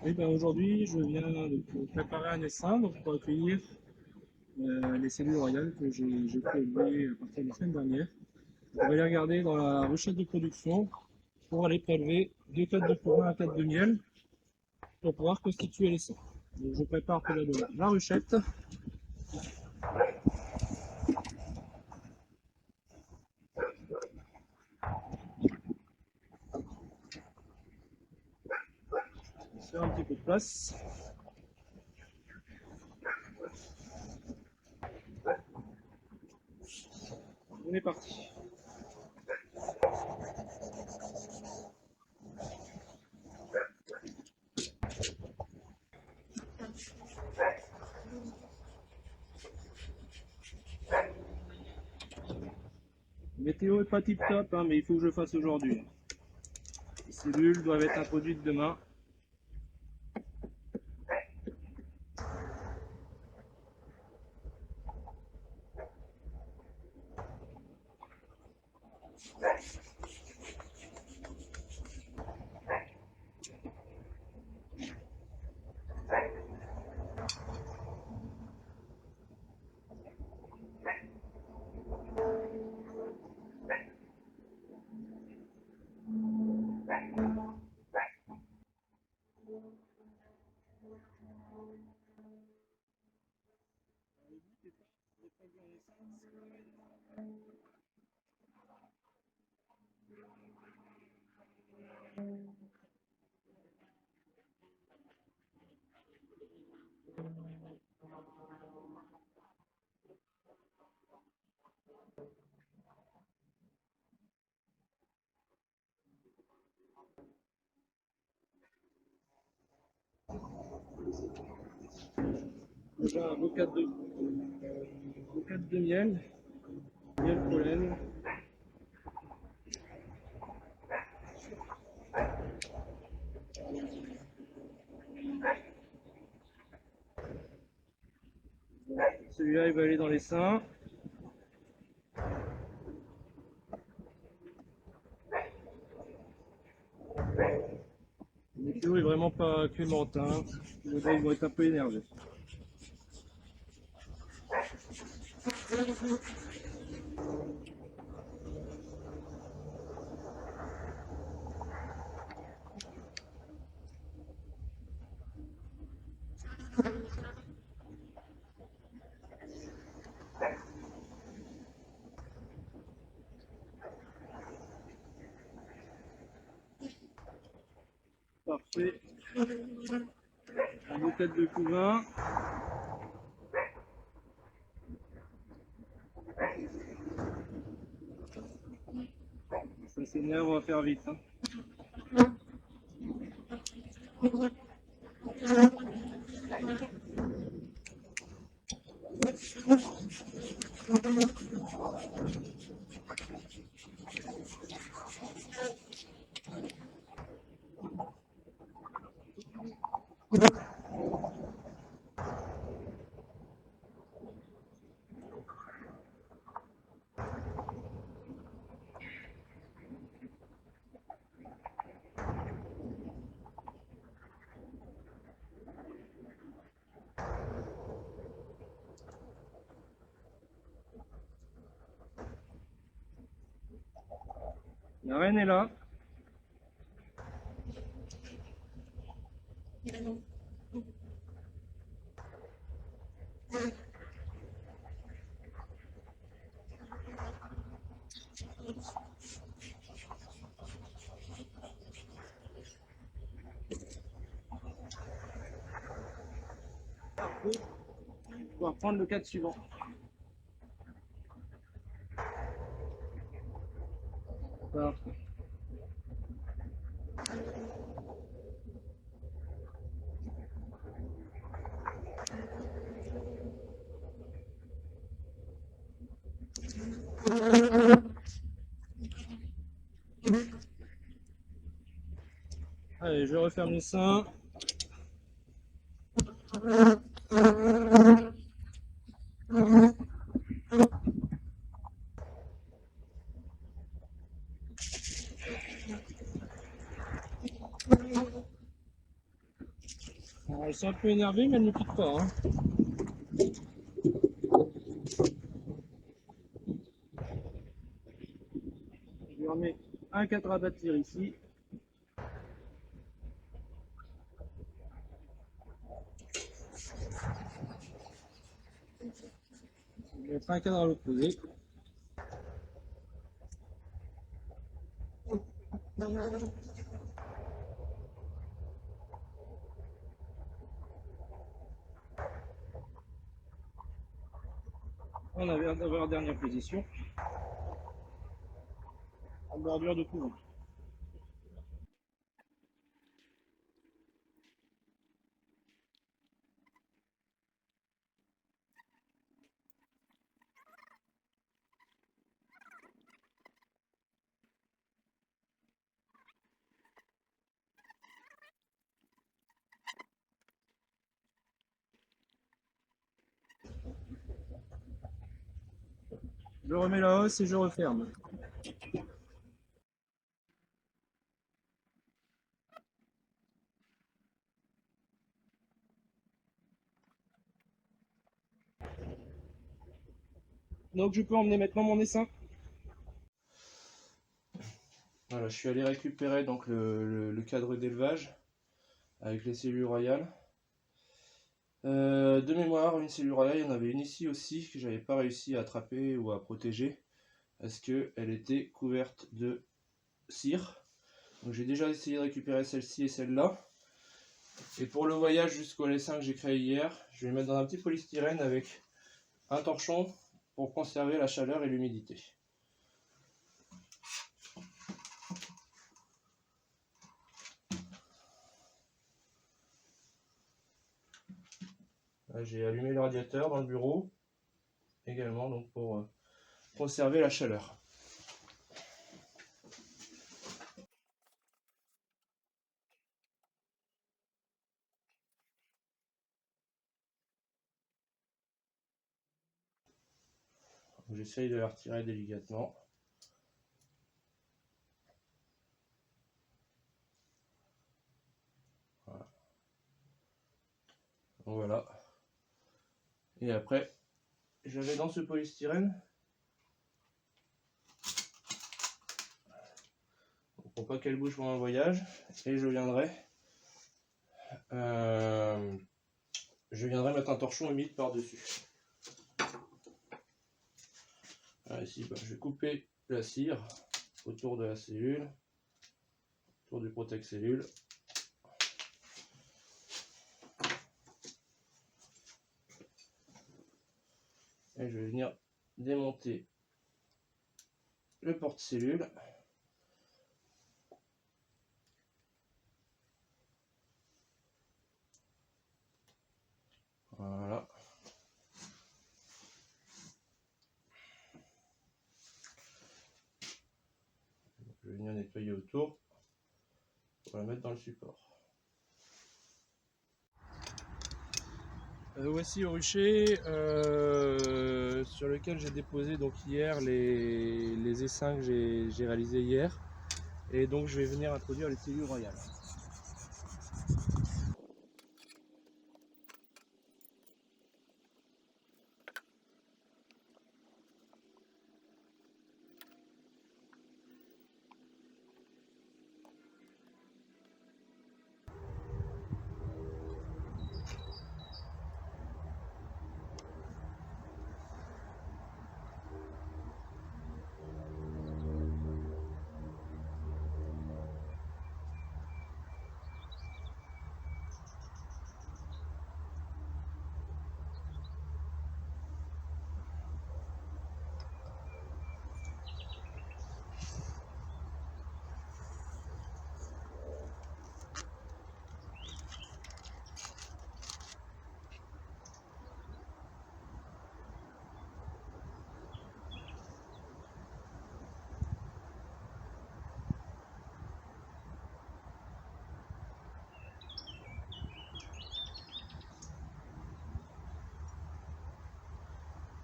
Oui, ben aujourd'hui, je viens de préparer un essaim donc pour accueillir les cellules royales que j'ai prélevées à partir de la semaine dernière. On va les regarder dans la ruchette de production pour aller prélever 2 cotes de fourrure, un cote de miel pour pouvoir constituer l'essaim. Donc, je prépare tout d'abord la ruchette. On se fait un petit peu de place. On est parti. Météo est pas tip top, hein, mais il faut que je le fasse aujourd'hui. Les cellules doivent être introduites demain. Déjà un bocat de miel, miel pollen. Celui-là, il va aller dans les seins. Le météo est vraiment pas clémente, hein. Les gars, ils vont être un peu énervés. Parfait. Un beau tête de couvain. Ça s'énerve, on va faire vite, hein. La reine est là. Parfait. On va pouvoir prendre le cadre suivant. Parfait. Allez, je referme les seins. Elles sont un peu énervées, mais elles ne piquent pas, hein. Je lui remets un cadre à bâtir ici. Je vais mettre un cadre à l'opposé. On avait en dernière position, en bordure de couvent. Je remets la hausse et je referme. Donc je peux emmener maintenant mon essaim. Voilà, je suis allé récupérer donc le cadre d'élevage avec les cellules royales. De mémoire, une cellule royale, il y en avait une ici aussi que j'avais pas réussi à attraper ou à protéger parce qu'elle était couverte de cire. Donc j'ai déjà essayé de récupérer celle-ci et celle-là. Et pour le voyage jusqu'au essaim que j'ai créé hier, je vais le mettre dans un petit polystyrène avec un torchon pour conserver la chaleur et l'humidité. J'ai allumé le radiateur dans le bureau également donc pour conserver la chaleur. J'essaye de la retirer délicatement. Voilà. Voilà. Et après, je vais dans ce polystyrène pour pas qu'elle bouge pendant le voyage. Et je viendrai mettre un torchon humide par-dessus. Ici, je vais couper la cire autour de la cellule, autour du protect cellule. Et je vais venir démonter le porte-cellule. Voilà. Je vais venir nettoyer autour pour la mettre dans le support. Voici au rucher sur lequel j'ai déposé donc hier les essaims que j'ai réalisés hier. Et donc je vais venir introduire les cellules royales.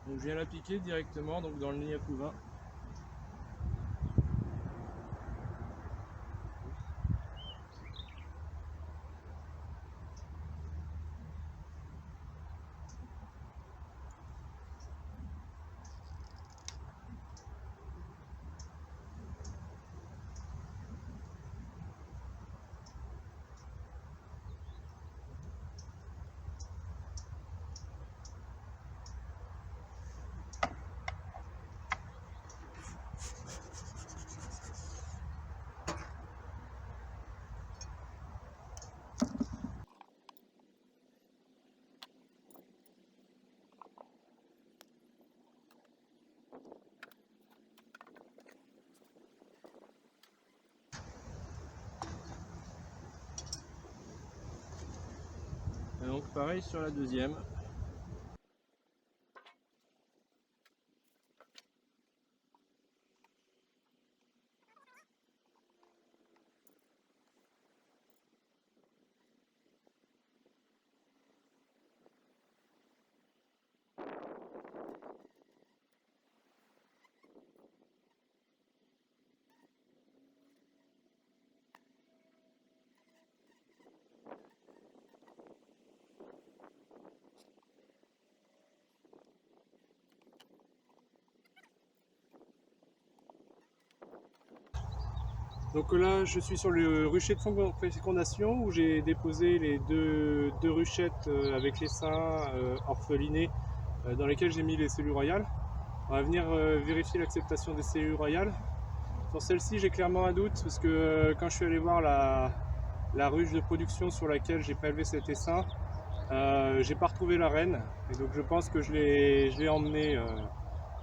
Donc je viens l'appliquer directement donc dans le nid à couvain. pareil sur la deuxième. Donc là, je suis sur le rucher de fécondation où j'ai déposé les deux ruchettes avec l'essaim orphelinés dans lesquelles j'ai mis les cellules royales. On va venir vérifier l'acceptation des cellules royales. Sur celle-ci, j'ai clairement un doute parce que quand je suis allé voir la ruche de production sur laquelle j'ai prélevé cet essaim, j'ai pas retrouvé la reine et donc je pense que je l'ai emmenée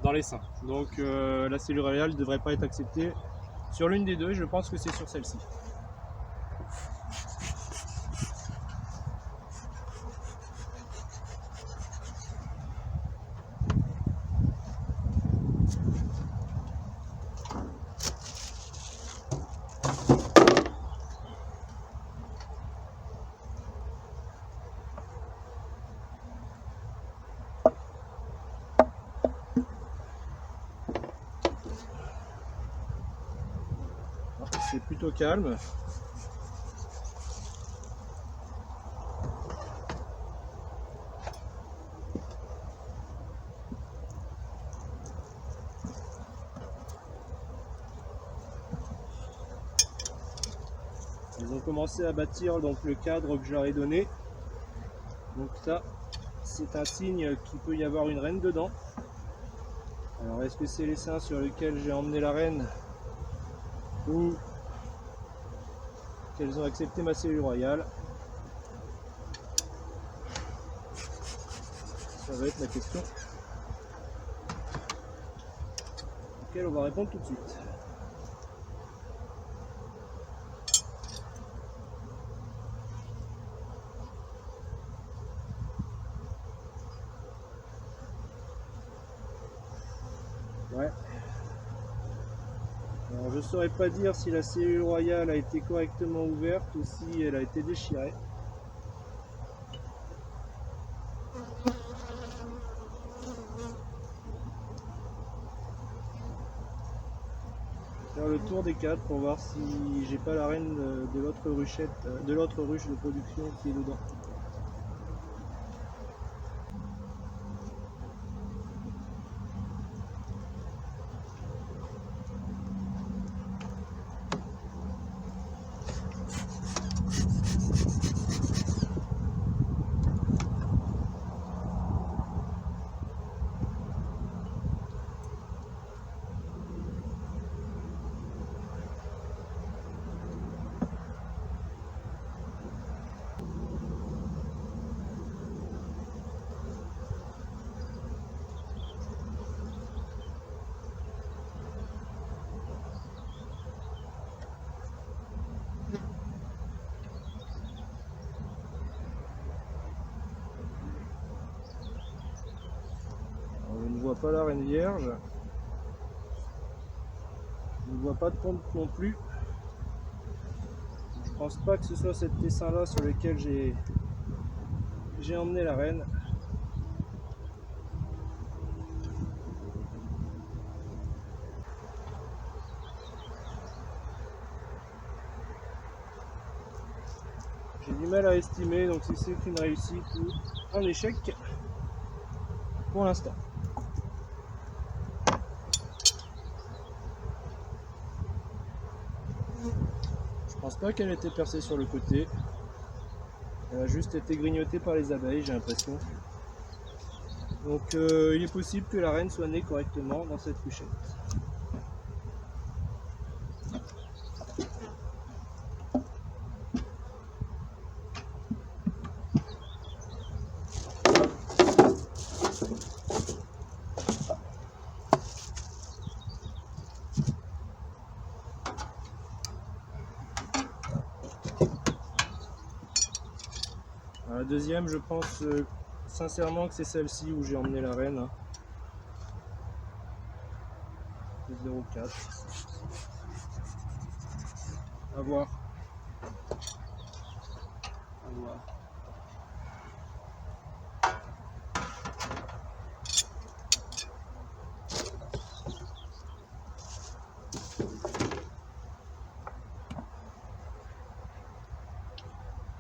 dans l'essaim. Donc la cellule royale ne devrait pas être acceptée. Sur l'une des deux, je pense que c'est sur celle-ci. C'est plutôt calme. Ils ont commencé à bâtir donc le cadre que je leur ai donné. Donc ça, c'est un signe qu'il peut y avoir une reine dedans. Alors est-ce que c'est l'essaim sur lequel j'ai emmené la reine ou qu'elles ont accepté ma cellule royale? Ça va être la question auquel on va répondre tout de suite. Ouais. Alors je ne saurais pas dire si la cellule royale a été correctement ouverte ou si elle a été déchirée. Faire le tour des cadres pour voir si j'ai pas la reine de l'autre ruchette, de l'autre ruche de production qui est dedans. Je ne vois pas la reine vierge. Je ne vois pas de pompe non plus. Je pense pas que ce soit cet essaim là sur lequel j'ai emmené la reine. J'ai du mal à estimer donc si c'est une réussite ou un échec pour l'instant. Je pense pas qu'elle ait été percée sur le côté. Elle a juste été grignotée par les abeilles, j'ai l'impression. Donc il est possible que la reine soit née correctement dans cette ruchette. La deuxième, je pense sincèrement que c'est celle-ci où j'ai emmené la reine. Hein. 0,4. À voir. À voir.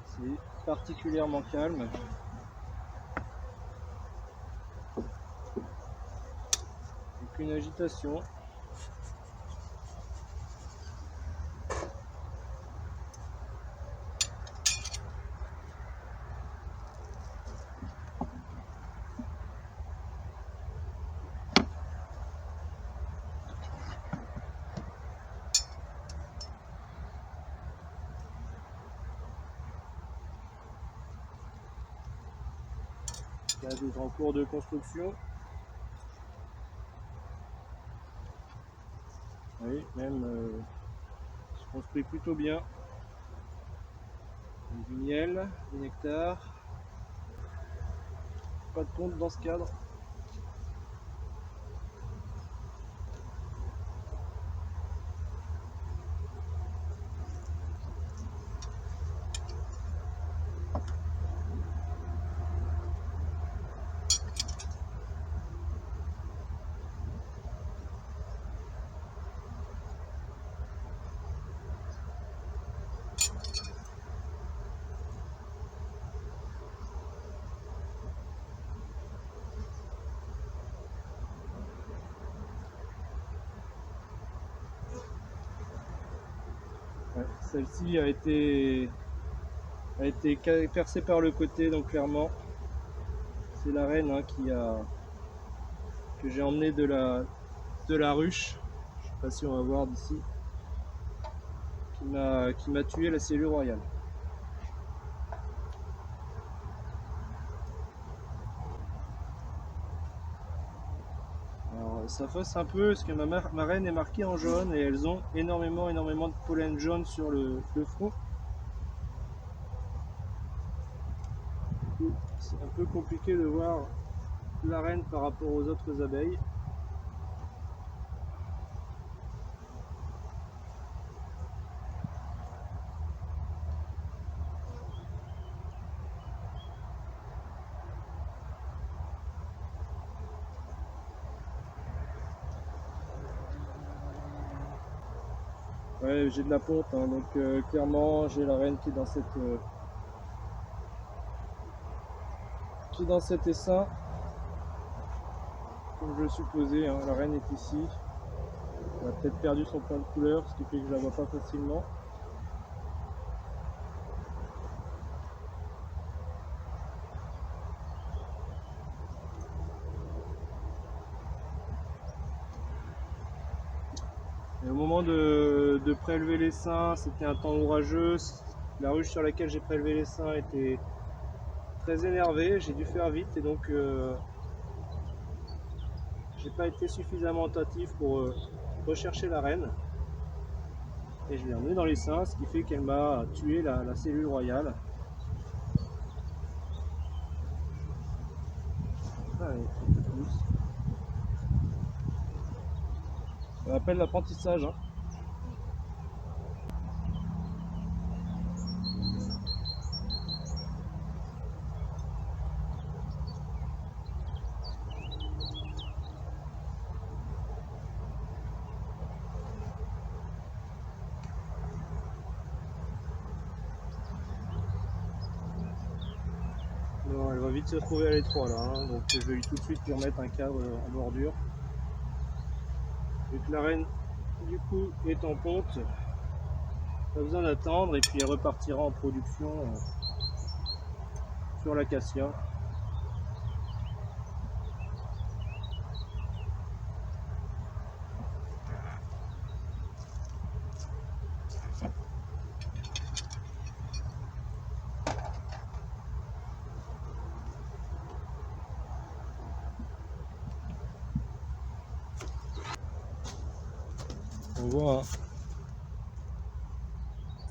C'est particulièrement calme. Aucune agitation. Il y a des en cours de construction. Oui, même se construit plutôt bien. Du miel, du nectar. Pas de ponte dans ce cadre. Ouais, celle-ci a été percée par le côté, donc clairement c'est la reine hein, que j'ai emmené de la ruche. Je sais pas si on va voir d'ici. Qui m'a tué la cellule royale. Alors ça fausse un peu parce que ma reine est marquée en jaune et elles ont énormément de pollen jaune sur le front. C'est un peu compliqué de voir la reine par rapport aux autres abeilles. Ouais, j'ai de la ponte, hein, donc clairement j'ai la reine qui est dans cet essaim. Comme je le supposais, hein, la reine est ici. Elle a peut-être perdu son point de couleur, ce qui fait que je la vois pas facilement. Et au moment de prélever l'essaim, c'était un temps orageux. La ruche sur laquelle j'ai prélevé l'essaim était très énervée. J'ai dû faire vite et donc j'ai pas été suffisamment attentif pour rechercher la reine. Et je l'ai emmenée dans l'essaim, ce qui fait qu'elle m'a tué la cellule royale. Allez, un peu plus. Ça s'appelle l'apprentissage. Hein. Non, elle va vite se trouver à l'étroit là, hein, donc je vais tout de suite lui remettre un cadre en bordure. Vu que la reine du coup est en ponte, pas besoin d'attendre et puis elle repartira en production sur l'acacia. On voit, hein.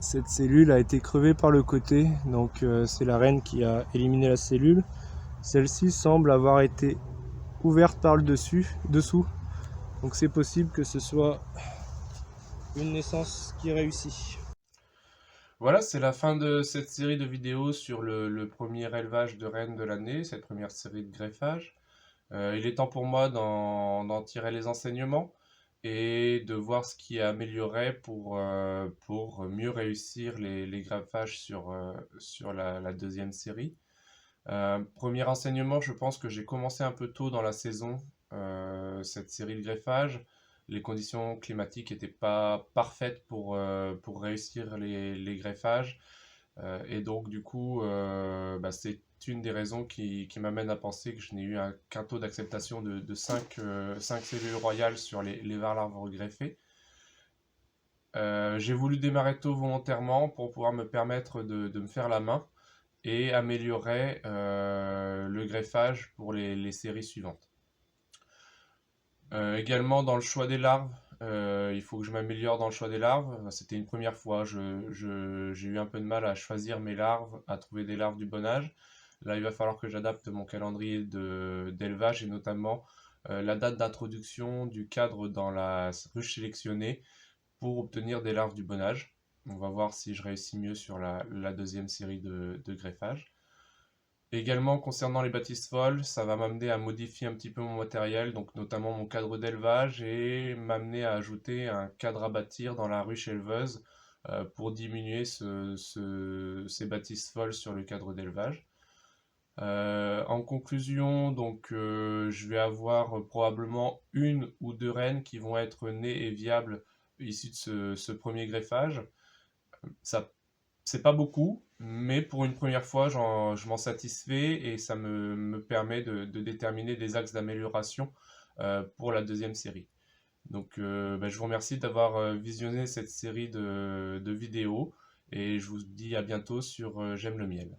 cette cellule a été crevée par le côté, donc c'est la reine qui a éliminé la cellule. Celle-ci semble avoir été ouverte par le dessous, donc c'est possible que ce soit une naissance qui réussit. Voilà, c'est la fin de cette série de vidéos sur le premier élevage de rennes de l'année, cette première série de greffage. Il est temps pour moi d'en tirer les enseignements et de voir ce qui est amélioré pour mieux réussir les greffages sur la deuxième série. Premier enseignement, je pense que j'ai commencé un peu tôt dans la saison cette série de greffage. Les conditions climatiques n'étaient pas parfaites pour réussir les greffages. Et donc, du coup, c'est une des raisons qui m'amène à penser que je n'ai eu qu'un taux d'acceptation de 5 cellules royales sur les 20 larves greffées. J'ai voulu démarrer tôt volontairement pour pouvoir me permettre de me faire la main et améliorer le greffage pour les séries suivantes. Également dans le choix des larves, il faut que je m'améliore dans le choix des larves. C'était une première fois, j'ai eu un peu de mal à choisir mes larves, à trouver des larves du bon âge. Là, il va falloir que j'adapte mon calendrier d'élevage et notamment la date d'introduction du cadre dans la ruche sélectionnée pour obtenir des larves du bon âge. On va voir si je réussis mieux sur la deuxième série de greffage. Également, concernant les bâtisses folles, ça va m'amener à modifier un petit peu mon matériel, donc notamment mon cadre d'élevage, et m'amener à ajouter un cadre à bâtir dans la ruche éleveuse pour diminuer ces bâtisses folles sur le cadre d'élevage. En conclusion, donc, je vais avoir probablement une ou deux rennes qui vont être nées et viables issues de ce premier greffage. Ça, c'est pas beaucoup, mais pour une première fois, je m'en satisfais et ça me permet de déterminer des axes d'amélioration pour la deuxième série. Donc, je vous remercie d'avoir visionné cette série de vidéos et je vous dis à bientôt sur J'aime le miel.